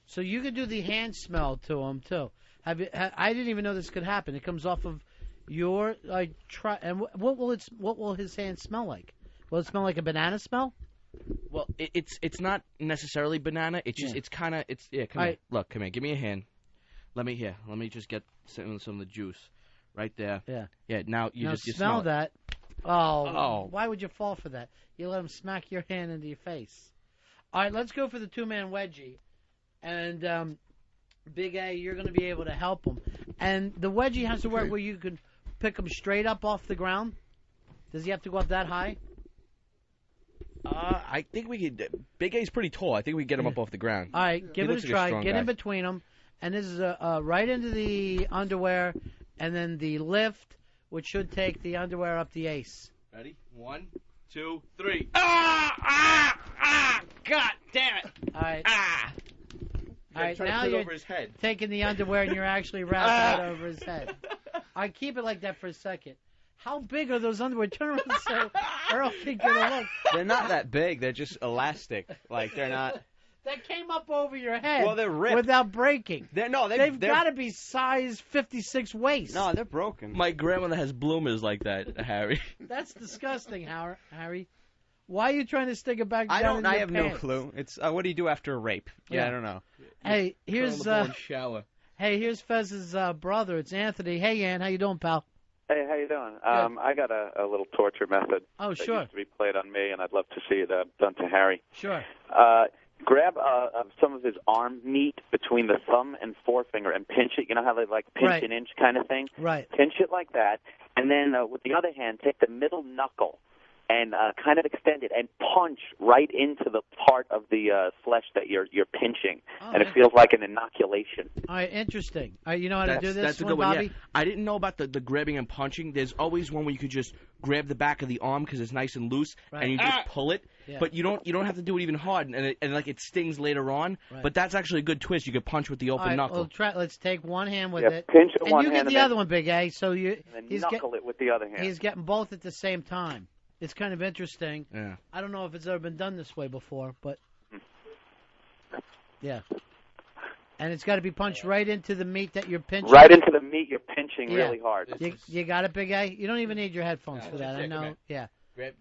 So you could do the hand smell to them, too. I didn't even know this could happen. It comes off of your... and what will his hand smell like? Will it smell like a banana smell? Well, it's not necessarily banana. It's just, it's kind of... Come here. Look, come here. Give me a hand. Let me just get some of the juice. Right there. Yeah. Yeah, now you smell that. Oh. Why would you fall for that? You let him smack your hand into your face. All right, let's go for the two-man wedgie. And Big A, you're going to be able to help him. And the wedgie has to work where you can pick him straight up off the ground. Does he have to go up that high? I think we could. Big A's pretty tall. I think we can get him up off the ground. All right, give it a try. Get in between them. And this is right into the underwear. And then the lift, which should take the underwear up the ace. Ready? 1, 2, 3. God damn it! All right. All right. Now you're over his head. Taking the underwear and you're actually wrapping it over his head. I keep it like that for a second. How big are those underwear? Turn around so Earl can get a look. They're not that big. They're just elastic. Like they're not. That came up over your head. Well, they're ripped without breaking. They've got to be size 56 waist. No, they're broken. My grandmother has bloomers like that, Harry. That's disgusting, Harry. Why are you trying to stick it back down in your I have pants? no clue. It's what do you do after a rape? Yeah, I don't know. Hey, here's shower. Hey, here's Fez's brother. It's Anthony. Hey, Ann, how you doing, pal? Hey, how you doing? I got a little torture method. Oh, that sure. used to be played on me, and I'd love to see it done to Harry. Sure. Grab some of his arm meat between the thumb and forefinger and pinch it. You know how they like pinch an inch kind of thing? Right. Pinch it like that. And then with the other hand, take the middle knuckle and kind of extend it and punch right into the part of the flesh that you're pinching. And it feels like an inoculation. All right, interesting. All right, you know how to do this That's a one, good one, Bobby? yeah. I didn't know about the grabbing and punching. There's always one where you could just grab the back of the arm because it's nice and loose, and you just pull it. Yeah. But you don't have to do it even hard, and it stings later on. Right. But that's actually a good twist. You could punch with the open knuckle. Well, let's take one hand with it. Pinch it and one you hand get the other one, Big A. So and then knuckle it with the other hand. He's getting both at the same time. It's kind of interesting. Yeah. I don't know if it's ever been done this way before, but yeah. And it's got to be punched right into the meat that you're pinching. Right into the meat you're pinching really hard. You got it, Big A? You don't even need your headphones for that. I know. Yeah. Grab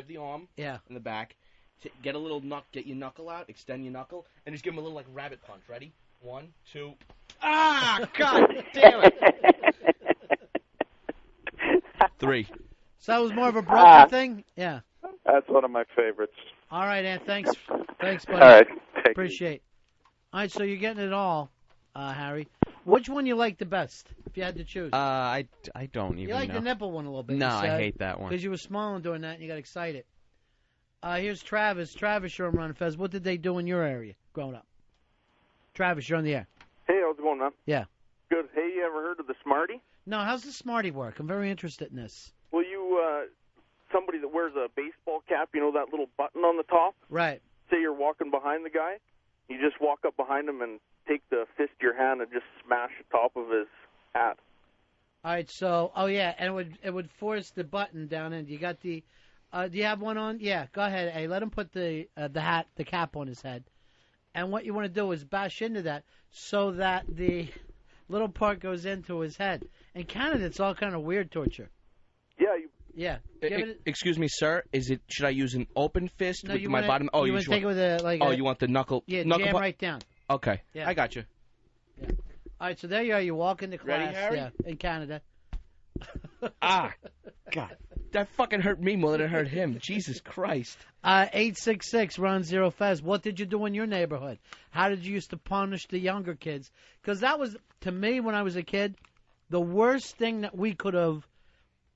the arm. Yeah. In the back. Get your knuckle out. Extend your knuckle, and just give him a little like rabbit punch. Ready? 1, 2. God damn it! 3. So that was more of a broken thing? Yeah. That's one of my favorites. All right, Ann. Thanks, buddy. All right. Appreciate it. All right, so you're getting it all, Harry. Which one you like the best, if you had to choose? I don't even know. You like the nipple one a little bit. No, I hate that one. Because you were smiling doing that and you got excited. Here's Travis. Travis, you're on Ron Fez. What did they do in your area growing up? Travis, you're on the air. Hey, how's it going, man? Yeah. Good. Hey, you ever heard of the Smarty? No, how's the Smarty work? I'm very interested in this. Well, somebody that wears a baseball cap, you know that little button on the top? Right. Say you're walking behind the guy, you just walk up behind him and take the fist of your hand and just smash the top of his hat. All right, so, and it would force the button down in. You got the, do you have one on? Yeah, go ahead. Hey, let him put the cap on his head. And what you want to do is bash into that so that the little part goes into his head. In Canada, it's all kind of weird torture. Yeah. Yeah. Excuse me, sir. Should I use an open fist with my bottom? Oh, you want to take it with a you want the knuckle? Yeah, knuckle jam right down. Okay. Yeah. I got you. Yeah. All right, so there you are. You walk into class. Ready, Harry? Yeah, in Canada. God. That fucking hurt me more than it hurt him. Jesus Christ. 866 Ron Zero Fez. What did you do in your neighborhood? How did you used to punish the younger kids? Because that was, to me, when I was a kid, the worst thing that we could have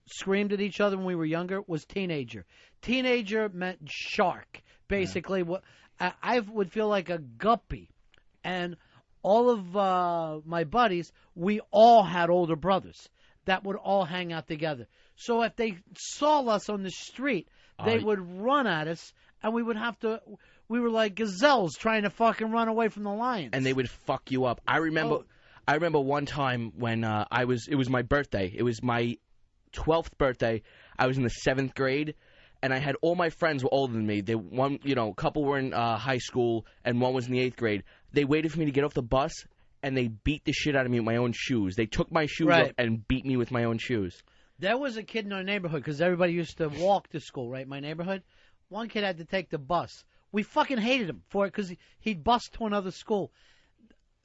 screamed at each other when we were younger was teenager. Teenager meant shark, basically. What I would feel like a guppy. And all of my buddies, we all had older brothers that would all hang out together. So if they saw us on the street, they would run at us, and we would have to. We were like gazelles trying to fucking run away from the lions. And they would fuck you up. I remember one time when it was my birthday. It was my 12th birthday. I was in the 7th grade, and I had all my friends were older than me. A couple were in high school, and one was in the 8th grade. They waited for me to get off the bus, and they beat the shit out of me with my own shoes. They took my shoes off and beat me with my own shoes. There was a kid in our neighborhood, because everybody used to walk to school, right? My neighborhood. One kid had to take the bus. We fucking hated him for it because he'd bus to another school.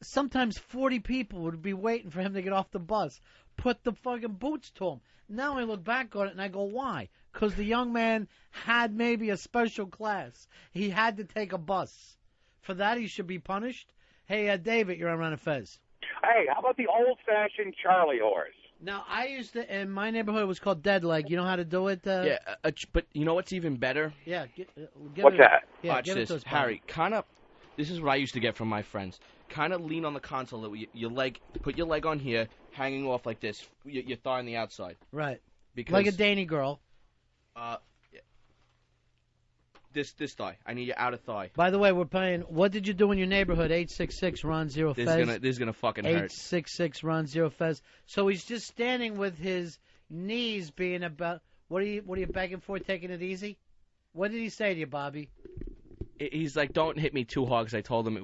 Sometimes 40 people would be waiting for him to get off the bus. Put the fucking boots to him. Now I look back on it and I go, why? Because the young man had maybe a special class. He had to take a bus. For that, he should be punished. Hey, David, you're on Ron Fez. Hey, how about the old-fashioned Charlie horse? Now, I used to, in my neighborhood, it was called dead leg. You know how to do it? Yeah, but you know what's even better? Yeah. What's that? Yeah, watch this, Harry. This is what I used to get from my friends. Kind of lean on the console. Put your leg on here, hanging off like this. Your thigh on the outside. Right. Because, like a Danny girl. This thigh. I need your outer thigh. By the way, we're playing. What did you do in your neighborhood? 866 Ron Zero Fez. This is gonna fucking hurt. 866 Ron Zero Fez. So he's just standing with his knees being about. What are you begging for? Taking it easy. What did he say to you, Bobby? He's like, don't hit me too hard. Because I told him,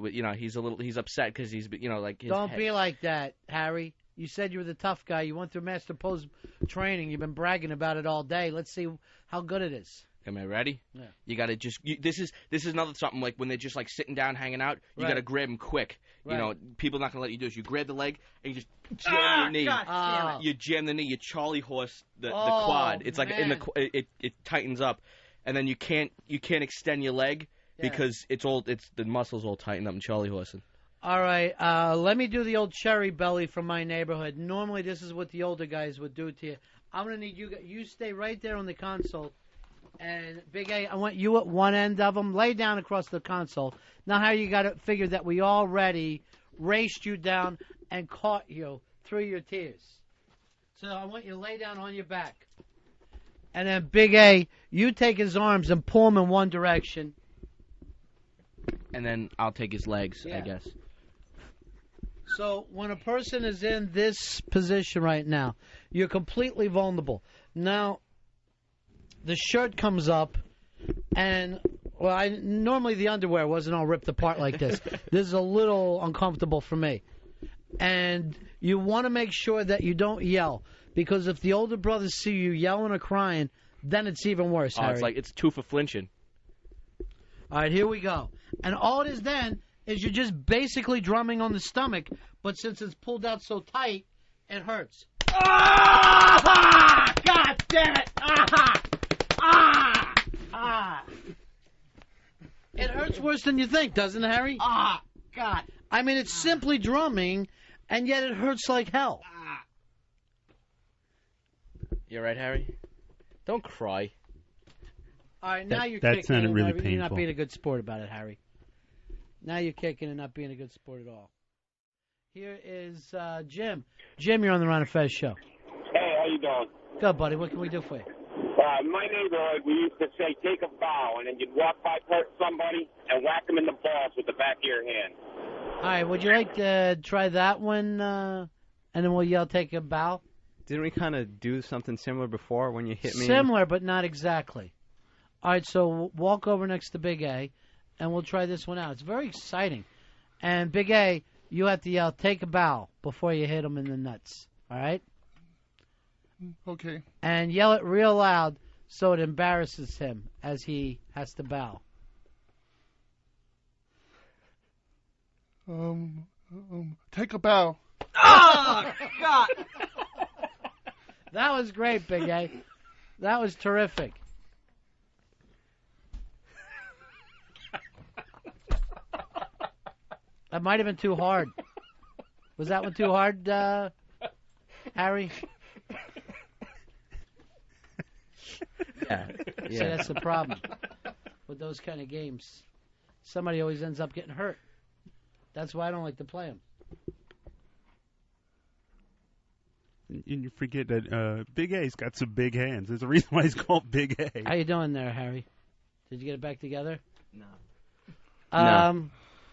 he's upset because he's, like. Don't be like that, Harry. You said you were the tough guy. You went through Master Poe's training. You've been bragging about it all day. Let's see how good it is. Am I ready? Yeah. You gotta just. This is another something like when they're just like sitting down, hanging out. You gotta grab them quick. Right. You know, people not gonna let you do this. You grab the leg and you just jam your knee. God, you jam the knee. You Charlie horse the quad. It's like man. it tightens up, and then you can't extend your leg because the muscles all tightened up in Charlie horsing. All right, let me do the old cherry belly from my neighborhood. Normally, this is what the older guys would do to you. I'm gonna need you stay right there on the console. And Big A, I want you at one end of them. Lay down across the console. Now, how you got to figure that we already raced you down and caught you through your tears. So I want you to lay down on your back. And then Big A, you take his arms and pull him in one direction. And then I'll take his legs, I guess. So when a person is in this position right now, you're completely vulnerable. Now, the shirt comes up, and normally the underwear wasn't all ripped apart like this. This is a little uncomfortable for me. And you want to make sure that you don't yell, because if the older brothers see you yelling or crying, then it's even worse, Harry. It's two for flinching. All right, here we go. And all it is then is you're just basically drumming on the stomach, but since it's pulled out so tight, it hurts. Ah! God damn it! It hurts worse than you think, doesn't it, Harry? God. I mean, it's simply drumming, and yet it hurts like hell. You all right, Harry? Don't cry. All right, now you're that kicking sounded in. really You're not painful. being a good sport about it, Harry. Now you're kicking and not being a good sport at all. Here is Jim. Jim, you're on the Ron Fez show. Hey, how you doing? Good, buddy. What can we do for you? In my neighborhood, we used to say, take a bow, and then you'd walk by somebody and whack them in the balls with the back of your hand. All right, would you like to try that one, and then we'll yell, take a bow? Didn't we kind of do something similar before when you hit me? Similar, but not exactly. All right, so walk over next to Big A, and we'll try this one out. It's very exciting. And Big A, you have to yell, take a bow, before you hit him in the nuts. All right? Okay. And yell it real loud so it embarrasses him as he has to bow. Take a bow. Oh, God! That was great, Big A. That was terrific. That might have been too hard. Was that one too hard, Harry? Yeah. See, that's the problem with those kind of games. Somebody always ends up getting hurt. That's why I don't like to play them. And you forget that Big A's got some big hands. There's a reason why he's called Big A. How you doing there, Harry? Did you get it back together? No.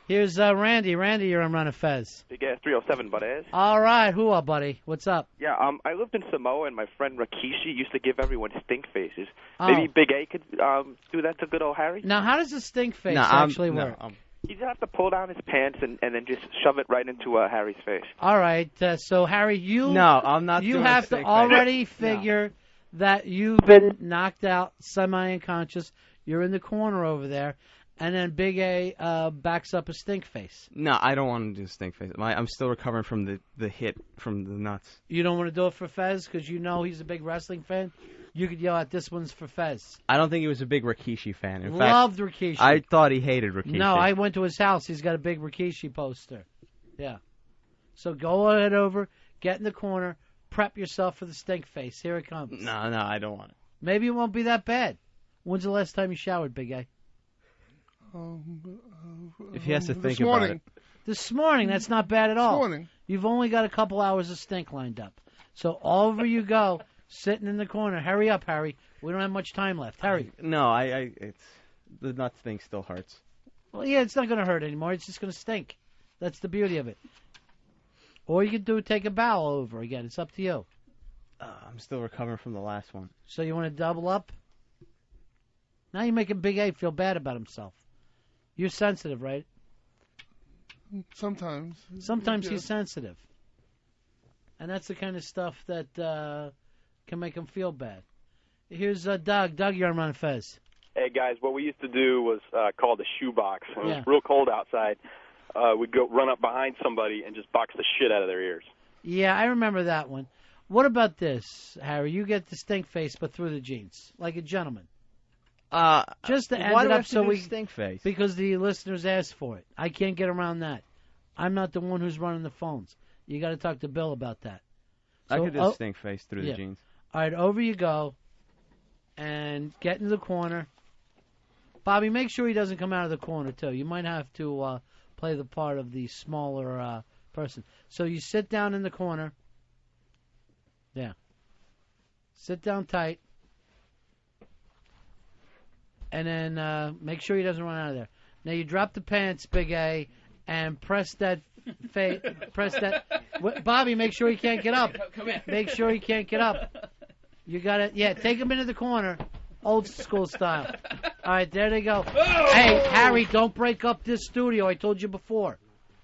Here's Randy. Randy, you're on Ron Fez. Big Ass 307, buddies. All right, who up, buddy? What's up? Yeah, I lived in Samoa, and my friend Rikishi used to give everyone stink faces. Oh. Maybe Big A could do that to good old Harry? Now, how does a stink face actually work? You just have to pull down his pants and then just shove it right into Harry's face. All right, so Harry, you No, I'm not You doing have a to stink already face. figure that you've been knocked out, semi-unconscious. You're in the corner over there, and then Big A backs up a stink face. No, I don't want to do stink face. I'm still recovering from the hit from the nuts. You don't want to do it for Fez because you know he's a big wrestling fan? You could yell out, this one's for Fez. I don't think he was a big Rikishi fan. In Loved fact, Rikishi. I thought he hated Rikishi. No, I went to his house. He's got a big Rikishi poster. Yeah. So go ahead over, get in the corner, prep yourself for the stink face. Here it comes. No, I don't want it. Maybe it won't be that bad. When's the last time you showered, Big A? If he has to think this morning. about it. This morning. That's not bad at all. This morning. You've only got a couple hours of stink lined up. So over you go, sitting in the corner. Hurry up, Harry. We don't have much time left. Hurry. No, it's the nuts thing still hurts. Well, yeah, it's not going to hurt anymore. It's just going to stink. That's the beauty of it. Or you could take a bow over again. It's up to you. I'm still recovering from the last one. So you want to double up? Now you're making Big A feel bad about himself. You're sensitive, right? Sometimes. Sometimes Yeah. he's sensitive. And that's the kind of stuff that can make him feel bad. Here's Doug. Doug, you're on Ron Fez. Hey, guys, what we used to do was called a shoebox. When it Yeah. was real cold outside, we'd go run up behind somebody and just box the shit out of their ears. Yeah, I remember that one. What about this, Harry? You get the stink face, but through the jeans, like a gentleman. Just to end why it do I up have to so do we stink face? because the listeners asked for it. I can't get around that. I'm not the one who's running the phones. You got to talk to Bill about that. I So, could do stink face through yeah. the jeans. All right, over you go, and get in the corner. Bobby, make sure he doesn't come out of the corner too. You might have to play the part of the smaller person. So you sit down in the corner. Yeah. Sit down tight. And then make sure he doesn't run out of there. Now you drop the pants, Big A, and press that. Bobby, make sure he can't get up. Come here. Make sure he can't get up. You got to, yeah, take him into the corner, old school style. All right, there they go. Hey, Harry, don't break up this studio. I told you before.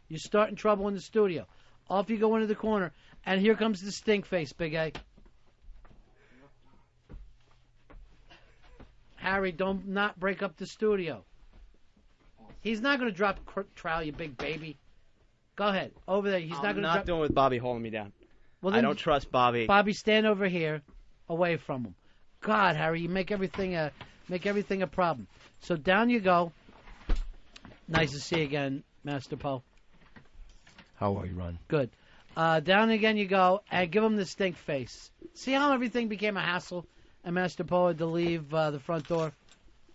You're starting trouble in the studio. Off you go into the corner, and here comes the stink face, Big A. Harry, don't not break up the studio. He's not going to drop trowel, you big baby. Go ahead. Over there. He's not going to drop. I'm not doing with Bobby holding me down. Well, I then don't trust Bobby. Bobby, stand over here, away from him. God, Harry, you make everything a problem. So down you go. Nice to see you again, Master Poe. How are you, Ron? Good. Down again you go, and give him the stink face. See how everything became a hassle, and Master Poe had to leave the front door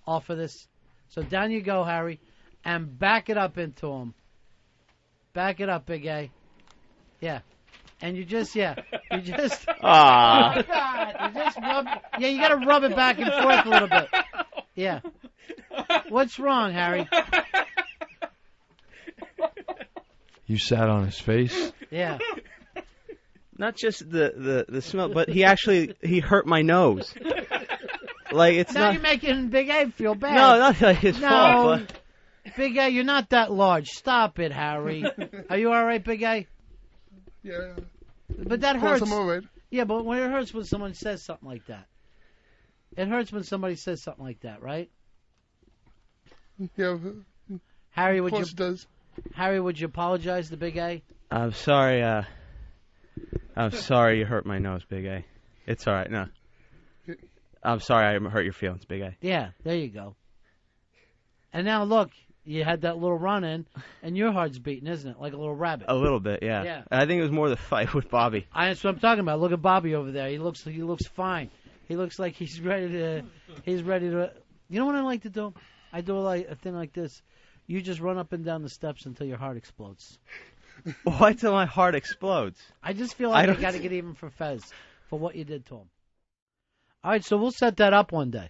off of this? So down you go, Harry, and back it up into him. Back it up, Big A. Yeah. And you just. Ah. Oh, God. You just rub. Yeah, you got to rub it back and forth a little bit. Yeah. What's wrong, Harry? You sat on his face? Yeah. Not just the smell, but he hurt my nose. Like it's now not. you're making Big A feel bad. No, not like his fault. But... Big A, you're not that large. Stop it, Harry. Are you all right, Big A? Yeah. But that Of course hurts. I'm all right. Yeah, but when it hurts when someone says something like that. It hurts when somebody says something like that, right? Yeah. Harry, Of would you? course it does. Harry, would you apologize to Big A? I'm sorry. I'm sorry you hurt my nose, Big A. It's all right. No. I'm sorry I hurt your feelings, Big A. Yeah, there you go. And now look, you had that little run-in, and your heart's beating, isn't it? Like a little rabbit. A little bit, yeah. Yeah. I think it was more the fight with Bobby. That's what I'm talking about. Look at Bobby over there. He looks fine. He looks like he's ready to. You know what I like to do? I do a thing like this. You just run up and down the steps until your heart explodes. Why till my heart explodes? I just feel like I got to get even for Fez for what you did to him. All right, so we'll set that up one day.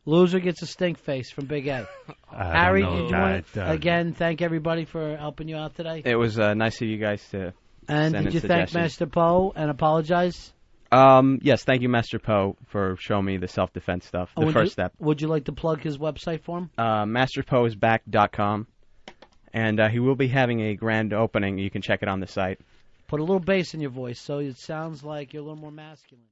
Loser gets a stink face from Big A. Harry, did you want to, again, thank everybody for helping you out today? It was nice of you guys to And send did you in thank suggestions. Master Poe and apologize? Yes, thank you, Master Poe, for showing me the self-defense stuff, the first step. Would you like to plug his website for him? MasterPoeIsBack.com. And he will be having a grand opening. You can check it on the site. Put a little bass in your voice so it sounds like you're a little more masculine.